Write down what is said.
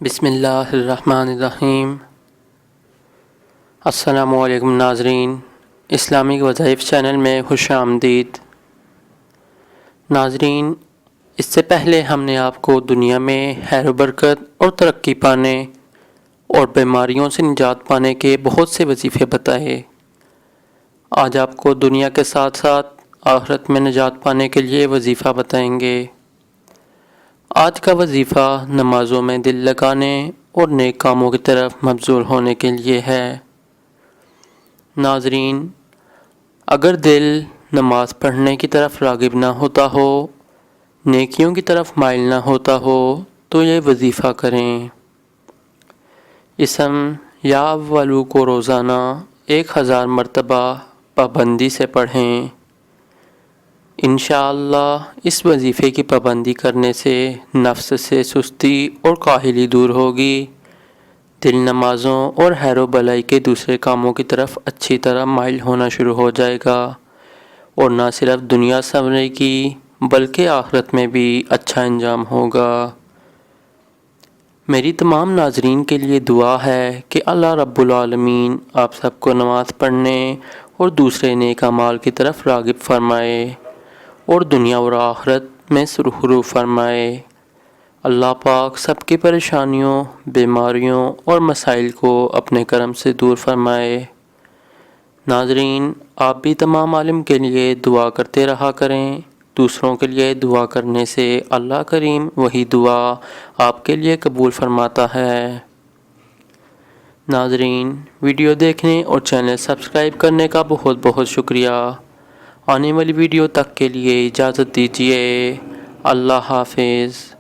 بسم اللہ الرحمن الرحیم۔ السلام علیکم ناظرین، اسلامک وظائف چینل میں خوش آمدید۔ ناظرین، اس سے پہلے ہم نے آپ کو دنیا میں خیر و برکت اور ترقی پانے اور بیماریوں سے نجات پانے کے بہت سے وظیفے بتائے۔ آج آپ کو دنیا کے ساتھ ساتھ آخرت میں نجات پانے کے لیے وظیفہ بتائیں گے۔ آج کا وظیفہ نمازوں میں دل لگانے اور نیک کاموں کی طرف مبذول ہونے کے لیے ہے۔ ناظرین، اگر دل نماز پڑھنے کی طرف راغب نہ ہوتا ہو، نیکیوں کی طرف مائل نہ ہوتا ہو تو یہ وظیفہ کریں۔ اسم یا اولو کو روزانہ 1000 مرتبہ پابندی سے پڑھیں۔ انشاءاللہ اس وظیفے کی پابندی کرنے سے نفس سے سستی اور کاہلی دور ہوگی، دل نمازوں اور خیر و بلائی کے دوسرے کاموں کی طرف اچھی طرح مائل ہونا شروع ہو جائے گا، اور نہ صرف دنیا سنورے گی بلکہ آخرت میں بھی اچھا انجام ہوگا۔ میری تمام ناظرین کے لیے دعا ہے کہ اللہ رب العالمین آپ سب کو نماز پڑھنے اور دوسرے نیک اعمال کی طرف راغب فرمائے اور دنیا اور آخرت میں سرخرو فرمائے۔ اللہ پاک سب کی پریشانیوں، بیماریوں اور مسائل کو اپنے کرم سے دور فرمائے۔ ناظرین، آپ بھی تمام عالم کے لیے دعا کرتے رہا کریں۔ دوسروں کے لیے دعا کرنے سے اللہ کریم وہی دعا آپ کے لیے قبول فرماتا ہے۔ ناظرین، ویڈیو دیکھنے اور چینل سبسکرائب کرنے کا بہت بہت شکریہ۔ آنے والی ویڈیو تک کے لیے اجازت دیجیے۔ اللہ حافظ۔